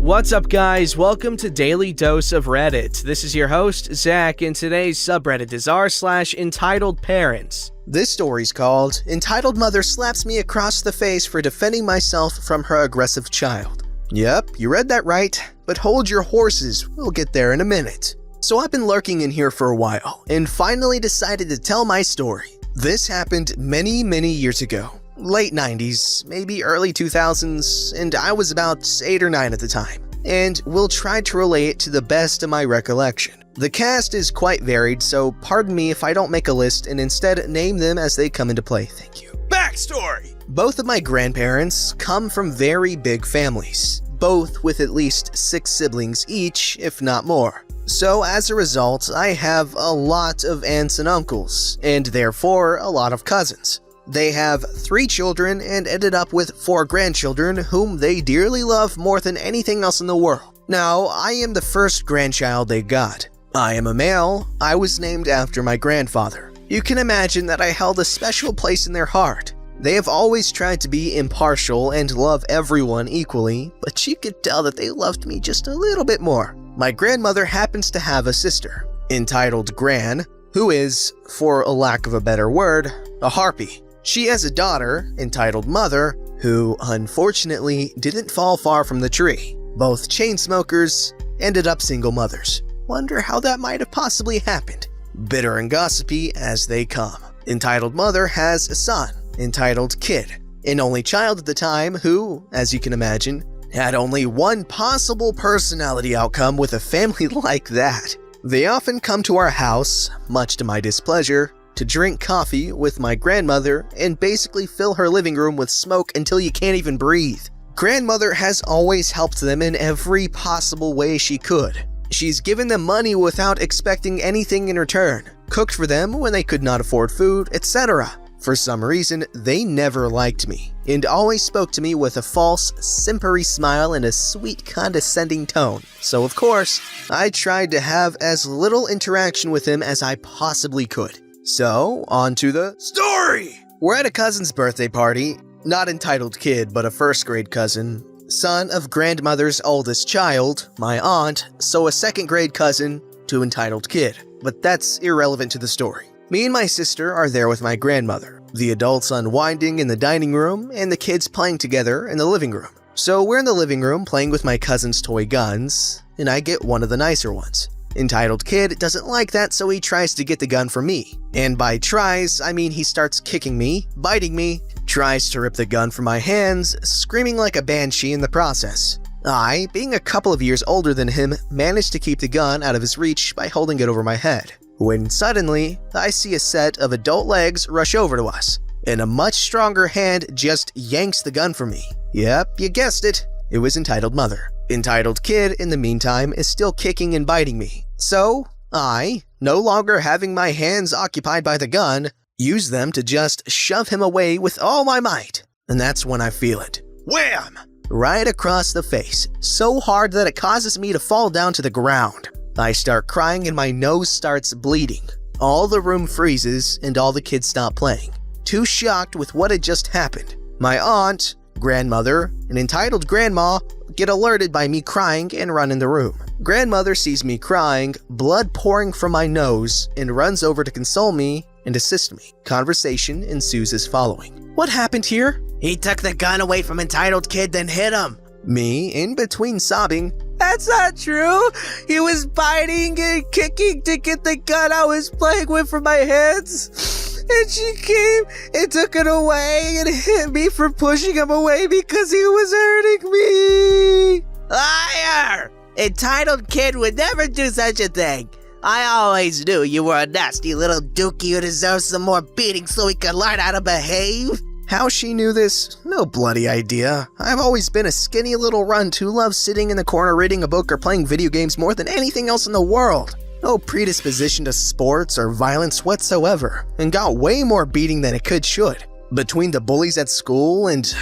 What's up, guys? Welcome to Daily Dose of Reddit. This is your host, Zach, and today's subreddit is r/EntitledParents. This story's called Entitled Mother Slaps Me Across the Face for Defending Myself from Her Aggressive Child. Yep, you read that right, but hold your horses, we'll get there in a minute. So I've been lurking in here for a while, and finally decided to tell my story. This happened many years ago. Late 90s, maybe early 2000s, and I was about 8 or 9 at the time, and we'll try to relay it to the best of my recollection. The cast is quite varied, so pardon me if I don't make a list and instead name them as they come into play, thank you. Backstory! Both of my grandparents come from very big families, both with at least 6 siblings each, if not more. So as a result, I have a lot of aunts and uncles, and therefore a lot of cousins. They have 3 children and ended up with 4 grandchildren whom they dearly love more than anything else in the world. Now, I am the first grandchild they got. I am a male. I was named after my grandfather. You can imagine that I held a special place in their heart. They have always tried to be impartial and love everyone equally, but you could tell that they loved me just a little bit more. My grandmother happens to have a sister, entitled Gran, who is, for a lack of a better word, a harpy. She has a daughter, entitled Mother, who unfortunately didn't fall far from the tree. Both chain smokers ended up single mothers. Wonder how that might have possibly happened. Bitter and gossipy as they come. Entitled Mother has a son, entitled Kid, an only child at the time who, as you can imagine, had only one possible personality outcome with a family like that. They often come to our house, much to my displeasure, to drink coffee with my grandmother and basically fill her living room with smoke until you can't even breathe. Grandmother has always helped them in every possible way she could. She's given them money without expecting anything in return, cooked for them when they could not afford food, etc. For some reason, they never liked me, and always spoke to me with a false, simpery smile and a sweet, condescending tone. So of course, I tried to have as little interaction with him as I possibly could. So, on to the story! We're at a cousin's birthday party, not entitled Kid, but a first grade cousin, son of grandmother's oldest child, my aunt, so a second grade cousin to entitled Kid. But that's irrelevant to the story. Me and my sister are there with my grandmother, the adults unwinding in the dining room, and the kids playing together in the living room. So we're in the living room playing with my cousin's toy guns, and I get one of the nicer ones. Entitled Kid doesn't like that, so he tries to get the gun from me. And by tries, I mean he starts kicking me, biting me, tries to rip the gun from my hands, screaming like a banshee in the process. I, being a couple of years older than him, managed to keep the gun out of his reach by holding it over my head. When suddenly, I see a set of adult legs rush over to us, and a much stronger hand just yanks the gun from me. Yep, you guessed it. It was Entitled Mother. Entitled Kid, in the meantime, is still kicking and biting me. So, I, no longer having my hands occupied by the gun, use them to just shove him away with all my might. And that's when I feel it. Wham! Right across the face, so hard that it causes me to fall down to the ground. I start crying and my nose starts bleeding. All the room freezes and all the kids stop playing, too shocked with what had just happened. My aunt, grandmother, and entitled grandma get alerted by me crying and run in the room. Grandmother sees me crying, blood pouring from my nose, and runs over to console me and assist me. Conversation ensues as following. What happened here? He took the gun away from Entitled Kid, then hit him. Me, in between sobbing, that's not true. He was biting and kicking to get the gun I was playing with from my hands. And she came and took it away and hit me for pushing him away because he was hurting me. Liar! Entitled Kid would never do such a thing. I always knew you were a nasty little dookie who deserves some more beating so he could learn how to behave. How she knew this? No bloody idea. I've always been a skinny little runt who loves sitting in the corner reading a book or playing video games more than anything else in the world. No predisposition to sports or violence whatsoever, and got way more beating than it should. Between the bullies at school and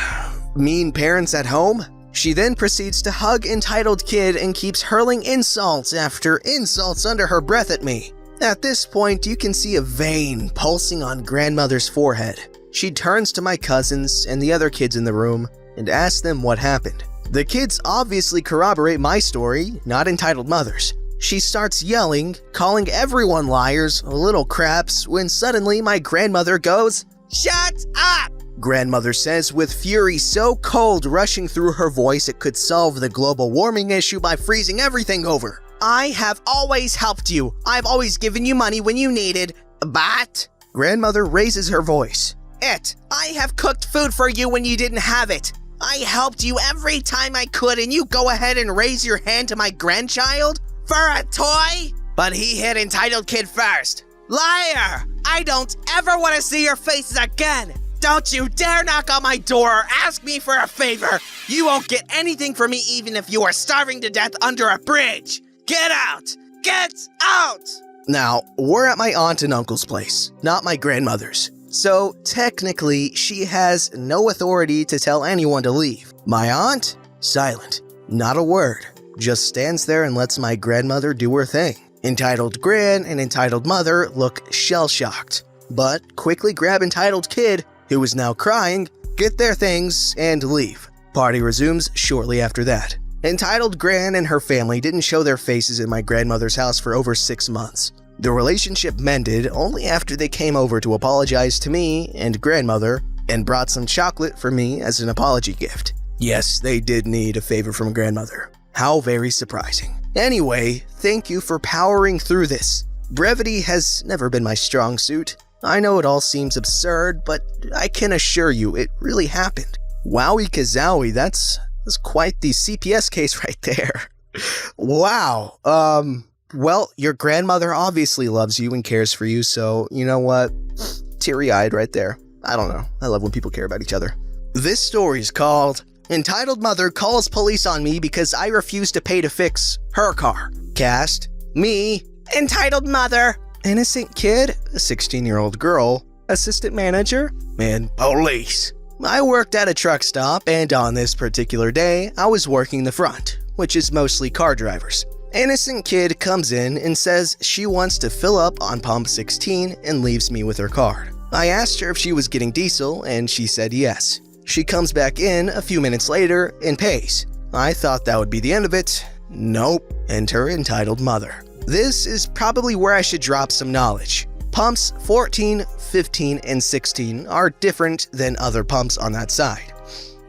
mean parents at home, she then proceeds to hug Entitled Kid and keeps hurling insults after insults under her breath at me. At this point, you can see a vein pulsing on grandmother's forehead. She turns to my cousins and the other kids in the room and asks them what happened. The kids obviously corroborate my story, not entitled mothers. She starts yelling, calling everyone liars, little craps, when suddenly my grandmother goes, "Shut up!" Grandmother says with fury so cold rushing through her voice it could solve the global warming issue by freezing everything over. "I have always helped you. I've always given you money when you needed, but..." Grandmother raises her voice. "I have cooked food for you when you didn't have it. I helped you every time I could and you go ahead and raise your hand to my grandchild? For a toy?" But he hit entitled kid first. "Liar! I don't ever want to see your faces again. Don't you dare knock on my door or ask me for a favor. You won't get anything from me even if you are starving to death under a bridge. Get out! Get out!" Now, we're at my aunt and uncle's place, not my grandmother's. So technically, she has no authority to tell anyone to leave. My aunt? Silent. Not a word. Just stands there and lets my grandmother do her thing. Entitled Gran and Entitled Mother look shell-shocked, but quickly grab Entitled Kid, who is now crying, get their things, and leave. Party resumes shortly after that. Entitled Gran and her family didn't show their faces in my grandmother's house for over 6 months. The relationship mended only after they came over to apologize to me and grandmother and brought some chocolate for me as an apology gift. Yes, they did need a favor from grandmother. How very surprising. Anyway, thank you for powering through this. Brevity has never been my strong suit. I know it all seems absurd, but I can assure you it really happened. Wowie kazowie, that's quite the CPS case right there. Wow. Well, your grandmother obviously loves you and cares for you, so you know what? Teary-eyed right there. I don't know. I love when people care about each other. This story's called Entitled Mother Calls Police on Me Because I Refuse to Pay to Fix Her Car. Cast, me, Entitled Mother, Innocent Kid, a 16-year-old girl, Assistant Manager, and Police. I worked at a truck stop, and on this particular day, I was working the front, which is mostly car drivers. Innocent Kid comes in and says she wants to fill up on pump 16 and leaves me with her card. I asked her if she was getting diesel, and she said yes. She comes back in a few minutes later and pays. I thought that would be the end of it. Nope. Enter Entitled Mother. This is probably where I should drop some knowledge. Pumps 14, 15, and 16 are different than other pumps on that side.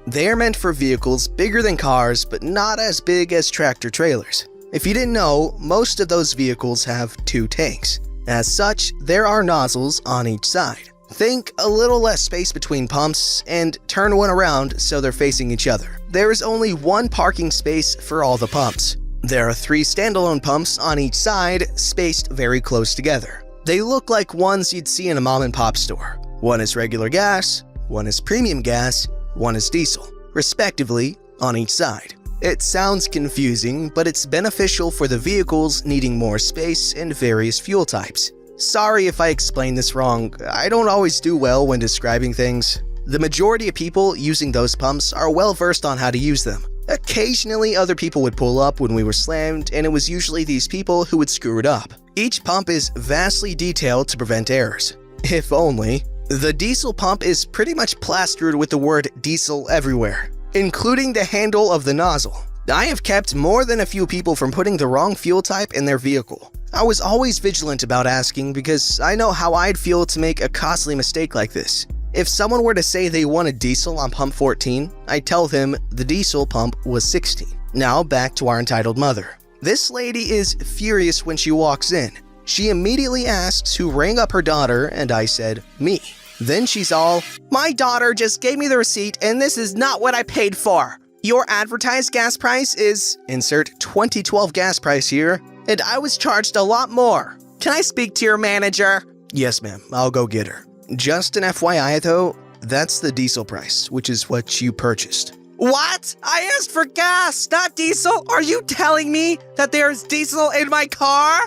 They are meant for vehicles bigger than cars, but not as big as tractor trailers. If you didn't know, most of those vehicles have 2 tanks. As such, there are nozzles on each side. Think a little less space between pumps and turn one around so they're facing each other. There is only 1 parking space for all the pumps. There are 3 standalone pumps on each side, spaced very close together. They look like ones you'd see in a mom and pop store. One is regular gas, one is premium gas, one is diesel, respectively, on each side. It sounds confusing, but it's beneficial for the vehicles needing more space and various fuel types. Sorry if I explained this wrong, I don't always do well when describing things. The majority of people using those pumps are well versed on how to use them. Occasionally other people would pull up when we were slammed, and it was usually these people who would screw it up. Each pump is vastly detailed to prevent errors. If only. The diesel pump is pretty much plastered with the word diesel everywhere, including the handle of the nozzle. I have kept more than a few people from putting the wrong fuel type in their vehicle. I was always vigilant about asking because I know how I'd feel to make a costly mistake like this. If someone were to say they wanted diesel on pump 14, I'd tell them the diesel pump was 16. Now back to our entitled mother. This lady is furious when she walks in. She immediately asks who rang up her daughter, and I said, me. Then she's all, "My daughter just gave me the receipt and this is not what I paid for. Your advertised gas price is," insert 2012 gas price here, "and I was charged a lot more. Can I speak to your manager?" Yes, ma'am, I'll go get her. Just an FYI though, that's the diesel price, which is what you purchased. What? I asked for gas, not diesel? Are you telling me that there's diesel in my car?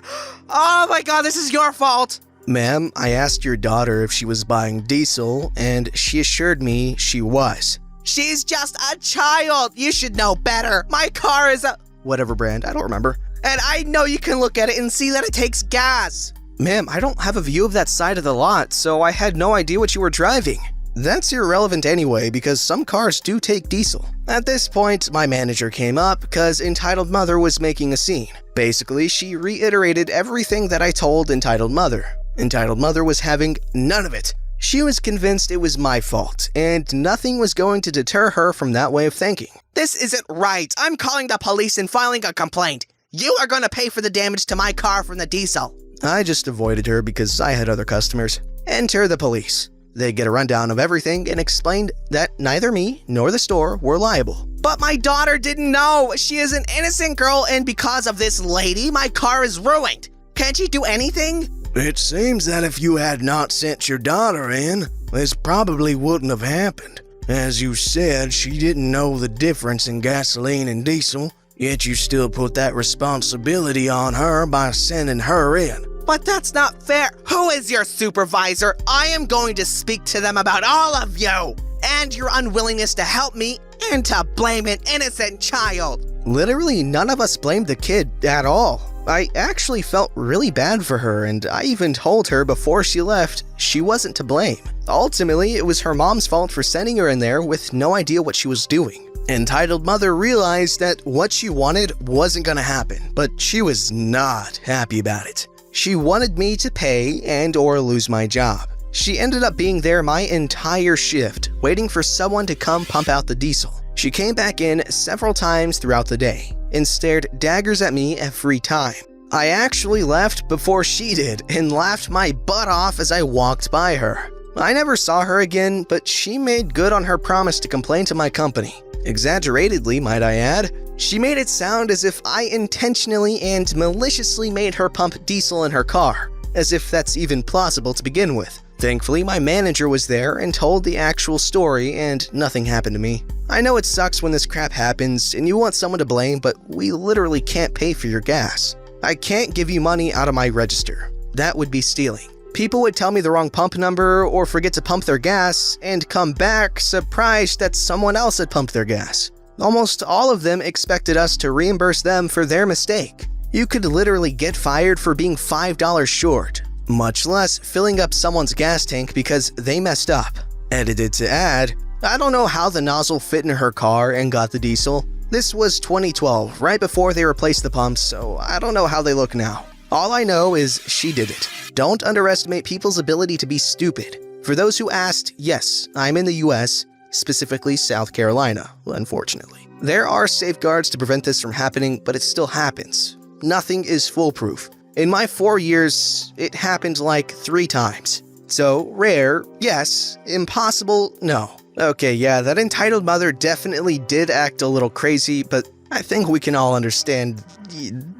Oh my god, this is your fault. Ma'am, I asked your daughter if she was buying diesel, and she assured me she was. She's just a child. You should know better. My car is a... whatever brand, I don't remember. And I know you can look at it and see that it takes gas. Ma'am, I don't have a view of that side of the lot, so I had no idea what you were driving. That's irrelevant anyway because some cars do take diesel. At this point, my manager came up because Entitled Mother was making a scene. Basically, she reiterated everything that I told Entitled Mother. Entitled Mother was having none of it. She was convinced it was my fault, and nothing was going to deter her from that way of thinking. This isn't right. I'm calling the police and filing a complaint. You are going to pay for the damage to my car from the diesel. I just avoided her because I had other customers. Enter the police. They get a rundown of everything and explained that neither me nor the store were liable. But my daughter didn't know. She is an innocent girl, and because of this lady, my car is ruined. Can't you do anything? It seems that if you had not sent your daughter in, this probably wouldn't have happened. As you said, she didn't know the difference in gasoline and diesel, yet you still put that responsibility on her by sending her in. But that's not fair. Who is your supervisor? I am going to speak to them about all of you and your unwillingness to help me and to blame an innocent child. Literally, none of us blamed the kid at all. I actually felt really bad for her, and I even told her before she left she wasn't to blame. Ultimately, it was her mom's fault for sending her in there with no idea what she was doing. Entitled Mother realized that what she wanted wasn't gonna happen, but she was not happy about it. She wanted me to pay and or lose my job. She ended up being there my entire shift, waiting for someone to come pump out the diesel. She came back in several times throughout the day and stared daggers at me every time. I actually left before she did and laughed my butt off as I walked by her. I never saw her again, but she made good on her promise to complain to my company. Exaggeratedly, might I add. She made it sound as if I intentionally and maliciously made her pump diesel in her car, as if that's even plausible to begin with. Thankfully, my manager was there and told the actual story, and nothing happened to me. I know it sucks when this crap happens and you want someone to blame, but we literally can't pay for your gas. I can't give you money out of my register. That would be stealing. People would tell me the wrong pump number or forget to pump their gas and come back surprised that someone else had pumped their gas. Almost all of them expected us to reimburse them for their mistake. You could literally get fired for being $5 short, much less filling up someone's gas tank because they messed up. Edited to add, I don't know how the nozzle fit in her car and got the diesel. This was 2012, right before they replaced the pumps, so I don't know how they look now. All I know is she did it. Don't underestimate people's ability to be stupid. For those who asked, yes, I'm in the US, specifically South Carolina, unfortunately. There are safeguards to prevent this from happening, but it still happens. Nothing is foolproof. In my 4 years, it happened like 3 times. So, rare, yes. Impossible, no. Okay, yeah, that entitled mother definitely did act a little crazy, but I think we can all understand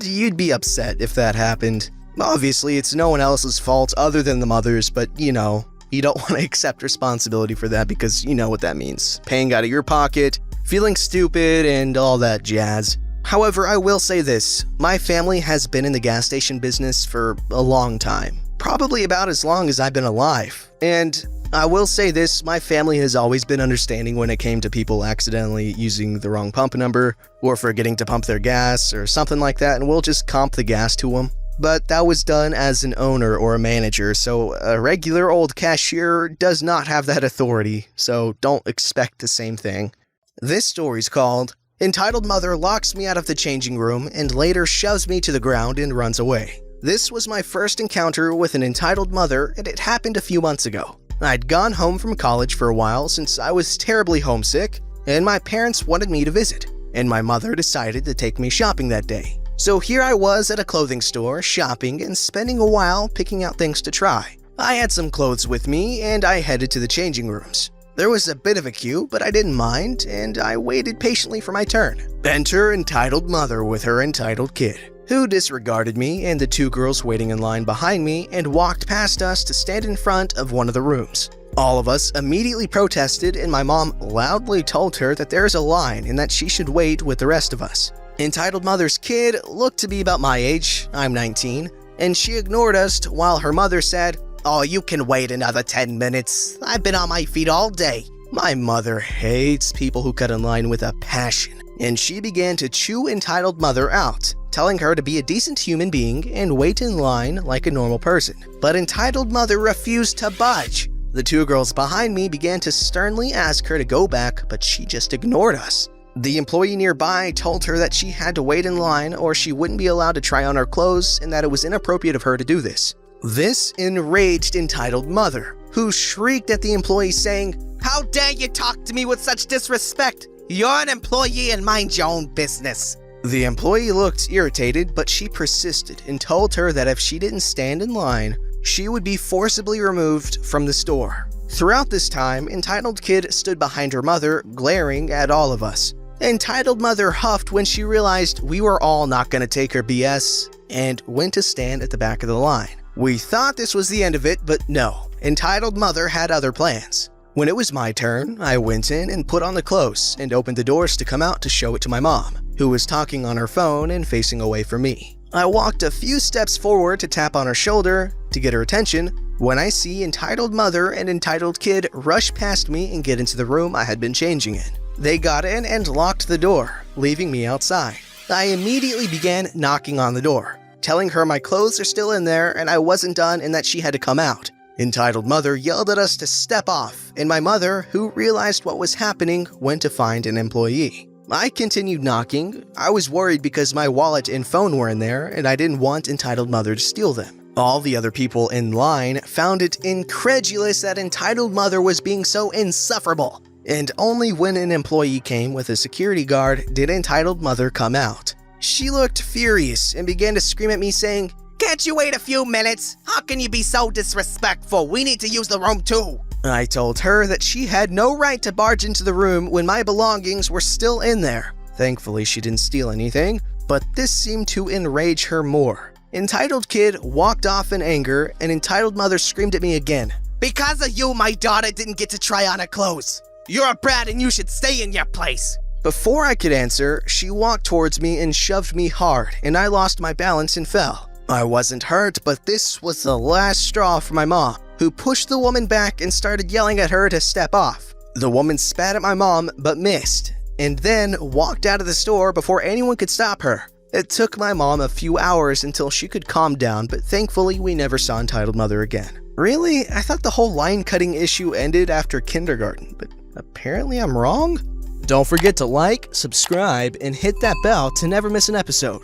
you'd be upset if that happened. Obviously, it's no one else's fault other than the mother's, but you know, you don't want to accept responsibility for that because you know what that means. Paying out of your pocket, feeling stupid, and all that jazz. However, I will say this, my family has been in the gas station business for a long time. Probably about as long as I've been alive. And I will say this, my family has always been understanding when it came to people accidentally using the wrong pump number or forgetting to pump their gas or something like that, and we'll just comp the gas to them. But that was done as an owner or a manager, so a regular old cashier does not have that authority, so don't expect the same thing. This story's called Entitled Mother Locks Me Out of the Changing Room and Later Shoves Me to the Ground and Runs Away. This was my first encounter with an entitled mother, and it happened a few months ago. I'd gone home from college for a while since I was terribly homesick, and my parents wanted me to visit, and my mother decided to take me shopping that day. So here I was at a clothing store, shopping and spending a while picking out things to try. I had some clothes with me, and I headed to the changing rooms. There was a bit of a queue, but I didn't mind, and I waited patiently for my turn. Enter entitled mother with her entitled kid, who disregarded me and the 2 girls waiting in line behind me and walked past us to stand in front of one of the rooms. All of us immediately protested, and my mom loudly told her that there is a line and that she should wait with the rest of us. Entitled mother's kid looked to be about my age, I'm 19, and she ignored us while her mother said, "Oh, you can wait another 10 minutes. I've been on my feet all day." My mother hates people who cut in line with a passion, and she began to chew entitled mother out, telling her to be a decent human being and wait in line like a normal person. But entitled mother refused to budge. The two girls behind me began to sternly ask her to go back, but she just ignored us. The employee nearby told her that she had to wait in line or she wouldn't be allowed to try on her clothes and that it was inappropriate of her to do this. This enraged entitled mother, who shrieked at the employee saying, "How dare you talk to me with such disrespect? You're an employee and mind your own business." The employee looked irritated, but she persisted and told her that if she didn't stand in line, she would be forcibly removed from the store. Throughout this time, entitled kid stood behind her mother, glaring at all of us. Entitled mother huffed when she realized we were all not going to take her BS and went to stand at the back of the line. We thought this was the end of it, but no. Entitled mother had other plans. When it was my turn, I went in and put on the clothes and opened the doors to come out to show it to my mom, who was talking on her phone and facing away from me. I walked a few steps forward to tap on her shoulder to get her attention when I see entitled mother and entitled kid rush past me and get into the room I had been changing in. They got in and locked the door, leaving me outside. I immediately began knocking on the door, telling her my clothes are still in there and I wasn't done and that she had to come out. Entitled mother yelled at us to step off, and my mother, who realized what was happening, went to find an employee. I continued knocking. I was worried because my wallet and phone were in there and I didn't want entitled mother to steal them. All the other people in line found it incredulous that entitled mother was being so insufferable. And only when an employee came with a security guard did entitled mother come out. She looked furious and began to scream at me saying, "Can't you wait a few minutes? How can you be so disrespectful? We need to use the room too." I told her that she had no right to barge into the room when my belongings were still in there. Thankfully, she didn't steal anything, but this seemed to enrage her more. Entitled kid walked off in anger, and entitled mother screamed at me again. "Because of you, my daughter didn't get to try on her clothes. You're a brat and you should stay in your place." Before I could answer, she walked towards me and shoved me hard, and I lost my balance and fell. I wasn't hurt, but this was the last straw for my mom, who pushed the woman back and started yelling at her to step off. The woman spat at my mom, but missed, and then walked out of the store before anyone could stop her. It took my mom a few hours until she could calm down, but thankfully we never saw entitled mother again. Really? I thought the whole line cutting issue ended after kindergarten, but apparently I'm wrong? Don't forget to like, subscribe, and hit that bell to never miss an episode.